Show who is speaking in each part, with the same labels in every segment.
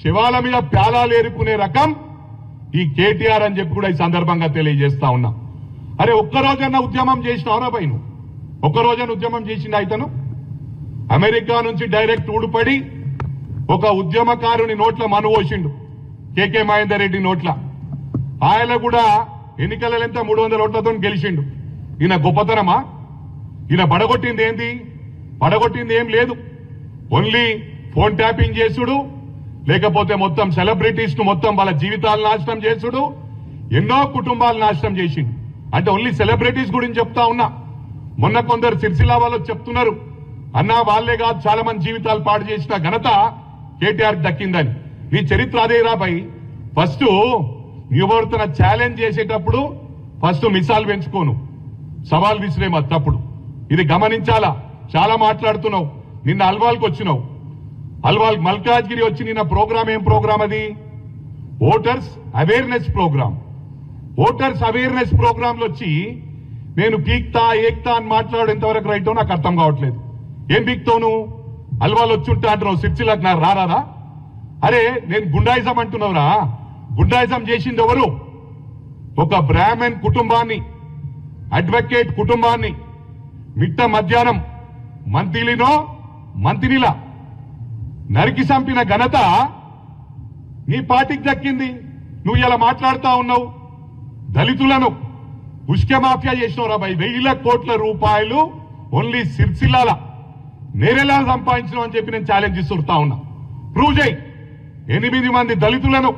Speaker 1: శివాల మీద ప్యాలాలు ఏరుకునే రకం ఈ కేటీఆర్ అని చెప్పి కూడా ఈ సందర్భంగా తెలియజేస్తా ఉన్నా. అరే ఒక్కరోజన్నా ఉద్యమం చేసినావురా పై నువ్వు? ఒక్కరోజన్నా ఉద్యమం చేసిండు ఇతను? అమెరికా నుంచి డైరెక్ట్ ఊడిపడి ఒక ఉద్యమకారుని నోట్ల మనువోసిండు, కేకే మహేందర్ రెడ్డి నోట్ల. ఆయన కూడా ఎన్నికలలో ఎంత 300 ఓట్లతో గెలిచిండు. ఈయన గొప్పతనమా? ఈయన పడగొట్టింది ఏంది? పడగొట్టింది ఏం లేదు. ఓన్లీ ఫోన్ ట్యాపింగ్ చేసుడు, లేకపోతే మొత్తం సెలబ్రిటీస్ ను మొత్తం వాళ్ళ జీవితాలు నాశనం చేసుడు, ఎన్నో కుటుంబాలు నాశనం చేసిండు. అంటే ఓన్లీ సెలబ్రిటీస్ గురించి చెప్తా ఉన్నా. మొన్న కొందరు సిరిసిల్ల వాళ్ళు చెప్తున్నారు, అన్నా వాళ్లే కాదు చాలా మంది జీవితాలు పాడు చేసిన ఘనత కేటీఆర్ దక్కిందని. నీ చరిత్ర అదే రాబాయి. ఫస్ట్ ఎవరితో ఛాలెంజ్ చేసేటప్పుడు ఫస్ట్ మిసాల్ పెంచుకోను, సవాల్ విసిరేమో తప్పుడు. ఇది గమనించాలా. చాలా మాట్లాడుతున్నావు. నిన్న అల్వాల్కి వచ్చినావు. అల్వాల్ మల్కాజ్గిరి వచ్చి నిన్న ప్రోగ్రామ్ ఏం ప్రోగ్రామ్ అది? Voters awareness program. Voters awareness program లో వచ్చి నేను పీక్తా ఏక్తా అని మాట్లాడు ఎంతవరకు రైటో నాకు అర్థం కావట్లేదు. ఏం పీక్తావు నువ్వు? అల్వాల్ వచ్చుంటా అంటున్నావు, సిరిసిల్లకు నాకు రారాదా? అరే నేను గుండాయిజం అంటున్నావురా. గుండాయిజం చేసింది ఎవరు? ఒక బ్రాహ్మణ్ కుటుంబాన్ని, అడ్వకేట్ కుటుంబాన్ని మిట్ట మధ్యాహ్నం మంత్రిలా నరికి చంపిన ఘనత నీ పార్టీకి దక్కింది. నువ్వు ఇలా మాట్లాడుతా ఉన్నావు. దళితులను ఉష్క మాఫియా చేసినవు రాబాయి. 1000 కోట్ల రూపాయలు ఓన్లీ సిరిసిల్లాల నేరెలా సంపాదించడం అని చెప్పి నేను ఛాలెంజ్ ఇస్తుతా ఉన్నా. ప్రూవ్ చేయి. 8 మంది దళితులను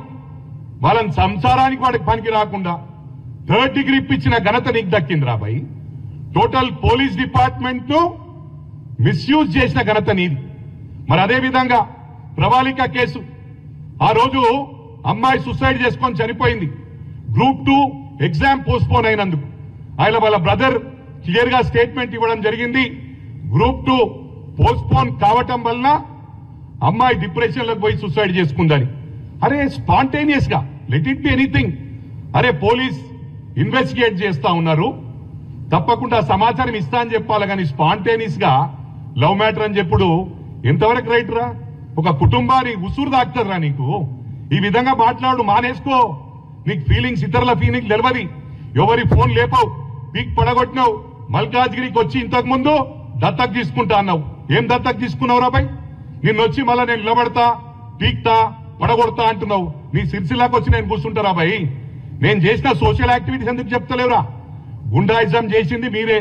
Speaker 1: వాళ్ళని సంసారానికి వాడికి పనికి రాకుండా 3rd డిగ్రీ ఇప్పించిన ఘనత నీకు దక్కింది రాబాయి. టోటల్ పోలీస్ డిపార్ట్మెంట్ ను మిస్యూజ్ చేసిన ఘనత నీది. మరి అదే విధంగా ప్రవాళిక కేసు, ఆ రోజు అమ్మాయి సూసైడ్ చేసుకొని చనిపోయింది. గ్రూప్ 2 ఎగ్జామ్ పోస్ట్పోన్ అయినందుకు ఆయన వాళ్ళ బ్రదర్ క్లియర్ గా స్టేట్మెంట్ ఇవ్వడం జరిగింది. గ్రూప్ 2 పోస్ట్పోన్ కావటం వలన అమ్మాయి డిప్రెషన్ లోకి పోయి సూసైడ్ చేసుకుందని. అరే స్పాంటేనియస్ గా లెట్ ఇట్ బి ఎనీథింగ్. అరే పోలీస్ ఇన్వెస్టిగేట్ చేస్తా ఉన్నారు, తప్పకుండా సమాచారం ఇస్తా అని చెప్పాలి. కానీ స్పాంటేనియస్ గా లవ్ మ్యాటర్ అని చెప్పుడు ఎంతవరకు రైట్ రా? ఒక కుటుంబాన్ని ఉసురు దాక్తారా నీకు? ఈ విధంగా మాట్లాడు, మానేసుకో. నీకు ఫీలింగ్స్, ఇతరుల ఫీలింగ్స్ తెలియదు. ఎవరి ఫోన్ లేపావు, పీక్ పడగొట్టినావు. మల్కాజ్గిరికి వచ్చి ఇంతకు ముందు దత్తకు తీసుకుంటా అన్నావు. ఏం దత్తకు తీసుకున్నావు రాబాయ్? నిన్నొచ్చి మళ్ళా నేను నిలబడతా, పీక్తా, పడగొడతా అంటున్నావు. నీ సిరిసిల్లాకి వచ్చి నేను కూర్చుంటా రాబాయ్. నేను చేసిన సోషల్ యాక్టివిటీస్ ఎందుకు చెప్తలేవురా? గుండాయిజం చేసింది మీరే.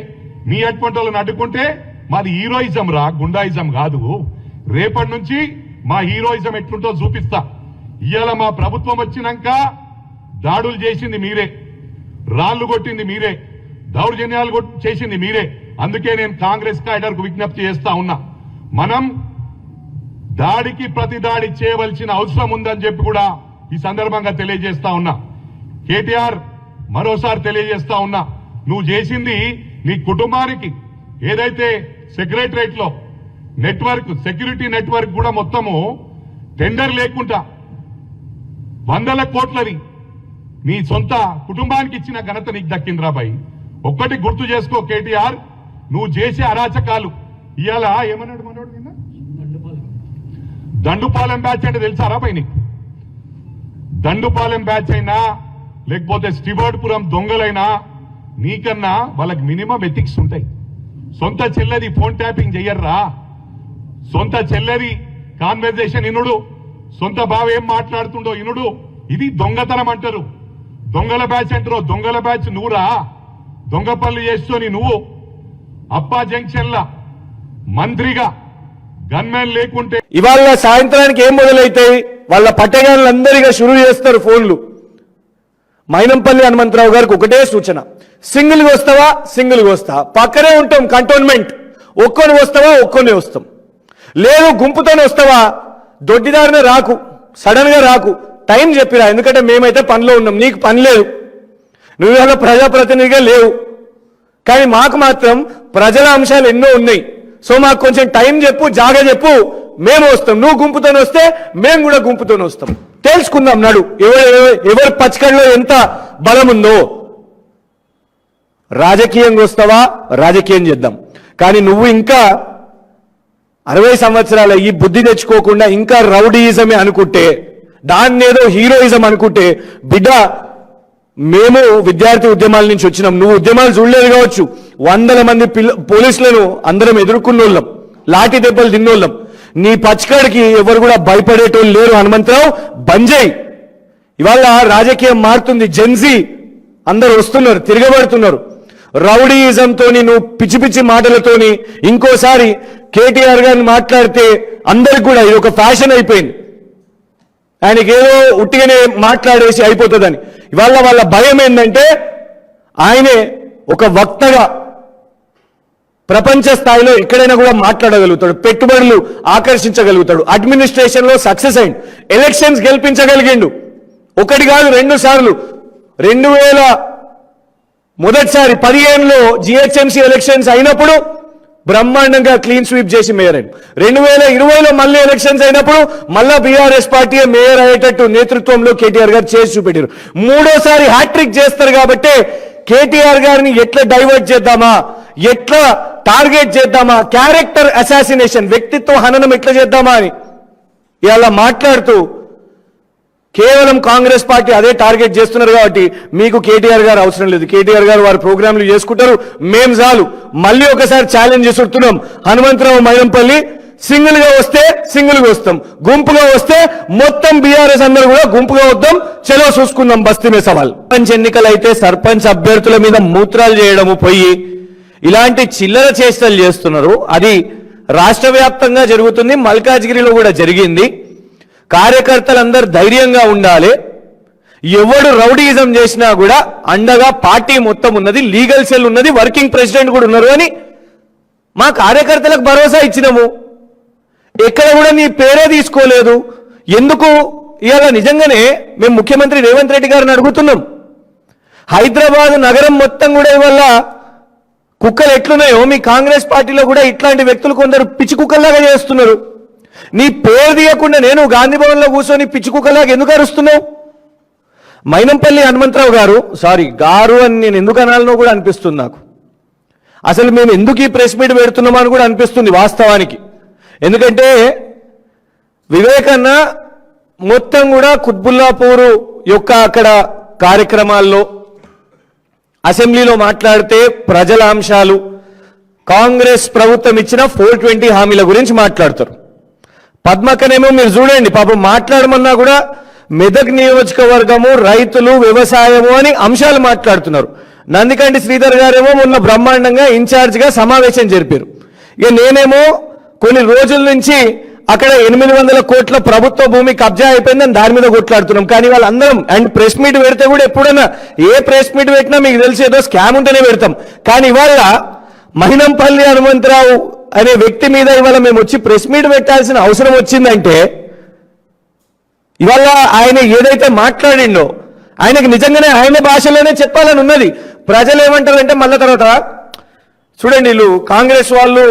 Speaker 1: మీ అటువంటి వాళ్ళని అడ్డుకుంటే మాది హీరోయిజం రా, గుండాయిజం కాదు. రేపటి నుంచి మా హీరోయిజం ఎట్లుంటో చూపిస్తా. ఇవాళ మా ప్రభుత్వం వచ్చినాక దాడులు చేసింది మీరే, రాళ్లు కొట్టింది మీరే, దౌర్జన్యాలు చేసింది మీరే. అందుకే నేను కాంగ్రెస్ క్యాడర్కు విజ్ఞప్తి చేస్తా ఉన్నా, మనం దాడికి ప్రతి దాడి చేయవలసిన అవసరం ఉందని చెప్పి కూడా ఈ సందర్భంగా తెలియజేస్తా ఉన్నా. కేటీఆర్ మరోసారి తెలియజేస్తా ఉన్నా, నువ్వు చేసింది నీ కుటుంబానికి ఏదైతే సెక్రటరేట్ లో నెట్వర్క్, సెక్యూరిటీ నెట్వర్క్ కూడా మొత్తము టెండర్ లేకుండా 100 కోట్లది నీ సొంత కుటుంబానికి ఇచ్చిన ఘనత నీకు దక్కింది రాబాయి. ఒక్కటి గుర్తు చేసుకో కేటీఆర్, నువ్వు చేసే అరాచకాలు. ఇవాళ ఏమన్నాడు మనోడు నిన్న? దండుపాలెం బ్యాచ్ అంటే తెలుసా రాబాయి నీకు? దండుపాలెం బ్యాచ్ అయినా లేకపోతే స్టివర్డ్పురం దొంగలైనా నీకన్నా వాళ్ళకి మినిమం ఎథిక్స్ ఉంటాయి. సొంత చెల్లెది ఫోన్ ట్యాపింగ్ చెయ్యర్రా. సొంత చెల్లెది కాన్వర్జేషన్ ఇనుడు, సొంత బావ ఏం మాట్లాడుతుండో ఇనుడు. ఇది దొంగతనం అంటారు. దొంగల బ్యాచ్ అంటారు. దొంగల బ్యాచ్ నువ్వురా. దొంగ పనులు చేస్తూని నువ్వు అప్పా జంక్షన్ లా మంత్రిగా గన్మెన్ లేకుంటే
Speaker 2: ఇవాళ సాయంత్రానికి ఏం మొదలైతాయి? వాళ్ళ పట్టగాళ్ళందరిగా షురూ చేస్తారు ఫోన్లు. మైనంపల్లి హనుమంతరావు గారికి ఒకటే సూచన, సింగిల్గా వస్తావా? సింగిల్గా వస్తా, పక్కనే ఉంటాం కంటోన్మెంట్. ఒక్కొని వస్తావా? ఒక్కొని వస్తాం. లేదు గుంపుతోనే వస్తావా? దొడ్డిదారినే రాకు, సడన్ గా రాకు, టైం చెప్పిరా. ఎందుకంటే మేమైతే పనిలో ఉన్నాం, నీకు పని లేదు, నువ్వు ఏమైనా ప్రజాప్రతినిధిగా లేవు. కానీ మాకు మాత్రం ప్రజల అంశాలు ఎన్నో ఉన్నాయి. సో మాకు కొంచెం టైం చెప్పు, జాగా చెప్పు, మేము వస్తాం. నువ్వు గుంపుతోనే వస్తే మేము కూడా గుంపుతోనే వస్తాం. తెలుసుకుందాం నాడు ఎవరి పచ్చకల్లో ఎంత బలం ఉందో. రాజకీయంగా వస్తావా? రాజకీయం చేద్దాం. కానీ నువ్వు ఇంకా 60 సంవత్సరాల ఈ బుద్ధి తెచ్చుకోకుండా ఇంకా రౌడీయిజమే అనుకుంటే దాన్ని ఏదో హీరోయిజం అనుకుంటే బిడ్డ మేము విద్యార్థి ఉద్యమాల నుంచి వచ్చినాం, నువ్వు ఉద్యమాలు చూడలేదు కావచ్చు, 100 మంది పోలీసులను అందరం ఎదుర్కొన్న వాళ్ళం, లాఠీ దెబ్బలు తిన్నోళ్ళం. నీ పచ్చకాడికి ఎవరు కూడా భయపడేటోళ్ళు లేరు. హనుమంతరావు బంజయ్. ఇవాళ రాజకీయం మారుతుంది, జెన్జీ అందరు వస్తున్నారు, తిరగబడుతున్నారు. రౌడీయిజంతోని నువ్వు పిచ్చి పిచ్చి మాటలతోని ఇంకోసారి కేటీఆర్ గారిని మాట్లాడితే అందరికి కూడా ఇది ఒక ఫ్యాషన్ అయిపోయింది. ఆయనకి ఏదో ఉట్టిగానే మాట్లాడేసి అయిపోతుందని. ఇవాళ వాళ్ళ భయం ఏంటంటే ఆయనే ఒక వక్తగా ప్రపంచ స్థాయిలో ఎక్కడైనా కూడా మాట్లాడగలుగుతాడు, పెట్టుబడులు ఆకర్షించగలుగుతాడు, అడ్మినిస్ట్రేషన్లో సక్సెస్ అయింది, ఎలక్షన్స్ గెలిపించగలిగిండు. 1 కాదు 2 సార్లు. 2000 మొదటిసారి 15లో జిహెచ్ఎంసీ ఎలక్షన్స్ అయినప్పుడు బ్రహ్మాండంగా క్లీన్ స్వీప్ చేసి మేయర్ అయ్యాడు. 2020లో మళ్ళీ ఎలక్షన్స్ అయినప్పుడు మళ్ళా బీఆర్ఎస్ పార్టీ మేయర్ అయ్యేటట్టు నేతృత్వంలో కేటీఆర్ గారు చేసి చూపెట్టారు. 3ఓసారి హ్యాట్రిక్ చేస్తారు కాబట్టి కేటీఆర్ గారిని ఎట్లా డైవర్ట్ చేద్దామా, ఎట్లా టార్గెట్ చేద్దామా, క్యారెక్టర్ అసాసినేషన్, వ్యక్తిత్వ హననం ఎట్లా చేద్దామా అని ఇలా మాట్లాడుతూ కేవలం కాంగ్రెస్ పార్టీ అదే టార్గెట్ చేస్తున్నారు. కాబట్టి మీకు కేటీఆర్ గారు అవసరం లేదు, కేటీఆర్ గారు వారి ప్రోగ్రాంలు చేసుకుంటారు, మేం చాలు. మళ్ళీ ఒకసారి ఛాలెంజ్ చేస్తున్నాం, హనుమంతరావు మైనంపల్లి సింగిల్ గా వస్తే సింగిల్ గా వస్తాం, గుంపుగా వస్తే మొత్తం బీఆర్ఎస్ అందరూ కూడా గుంపుగా వద్దాం, చలో చూసుకుందాం, బస్తీ మే సవాల్. సర్పంచ్ ఎన్నికలు అయితే సర్పంచ్ అభ్యర్థుల మీద మూత్రాలు చేయడము పోయి ఇలాంటి చిల్లర చేష్టలు చేస్తున్నారు. అది రాష్ట్ర వ్యాప్తంగా జరుగుతుంది, మల్కాజ్గిరిలో కూడా జరిగింది. కార్యకర్తలందరూ ధైర్యంగా ఉండాలి. ఎవడు రౌడీయిజం చేసినా కూడా అండగా పార్టీ మొత్తం ఉన్నది, లీగల్ సెల్ ఉన్నది, వర్కింగ్ ప్రెసిడెంట్ కూడా ఉన్నారు అని మా కార్యకర్తలకు భరోసా ఇచ్చినాము. ఎక్కడ కూడా నీ పేరే తీసుకోలేదు. ఎందుకు ఇవాళ నిజంగానే మేము ముఖ్యమంత్రి రేవంత్ రెడ్డి గారిని అడుగుతున్నాం, హైదరాబాద్ నగరం మొత్తం కూడా ఇవాళ కుక్కలు ఎట్లున్నాయో మీ కాంగ్రెస్ పార్టీలో కూడా ఇట్లాంటి వ్యక్తులు కొందరు పిచ్చి కుక్కల్లాగా చేస్తున్నారు. నీ పేరు తీయకుండా నేను గాంధీ భవన్లో కూర్చొని పిచ్చి కుక్కలాగా ఎందుకు అరుస్తున్నావు? మైనంపల్లి హనుమంతరావు గారు, సారీ గారు అని నేను ఎందుకు అనాలనో కూడా అనిపిస్తుంది నాకు. అసలు మేము ఎందుకు ఈ ప్రెస్ మీట్ పెడుతున్నామో అని కూడా అనిపిస్తుంది వాస్తవానికి. ఎందుకంటే వివేకన్న మొత్తం కూడా కుత్బుల్లాపూర్ యొక్క అక్కడ కార్యక్రమాల్లో అసెంబ్లీలో మాట్లాడితే ప్రజల అంశాలు, కాంగ్రెస్ ప్రభుత్వం ఇచ్చిన 420 హామీల గురించి మాట్లాడతారు. పద్మకనేమో మీరు చూడండి, పాపం మాట్లాడమన్నా కూడా మెదక్ నియోజకవర్గము, రైతులు, వ్యవసాయము అని అంశాలు మాట్లాడుతున్నారు. నందికంటి శ్రీధర్ గారేమో మొన్న బ్రహ్మాండంగా ఇన్ఛార్జిగా సమావేశం జరిపారు. ఇక నేనేమో కొన్ని రోజుల నుంచి అక్కడ 800 కోట్ల ప్రభుత్వ భూమి కబ్జా అయిపోయిందని దాని మీద కొట్లాడుతున్నాం. కానీ వాళ్ళందరం అండ్ ప్రెస్ మీట్ పెడితే కూడా ఎప్పుడైనా ఏ ప్రెస్ మీట్ పెట్టినా మీకు తెలిసి ఏదో స్కామ్ ఉంటేనే పెడతాం. కానీ ఇవాళ మైనంపల్లి హనుమంతరావు అనే వ్యక్తి మీద ఇవాళ మేము వచ్చి ప్రెస్ మీట్ పెట్టాల్సిన అవసరం వచ్చిందంటే ఇవాళ ఆయన ఏదైతే మాట్లాడిండో ఆయనకు నిజంగానే ఆయన భాషలోనే చెప్పాలని ఉన్నది. ప్రజలు ఏమంటారంటే మళ్ళా తర్వాత చూడండి, వీళ్ళు కాంగ్రెస్ వాళ్ళు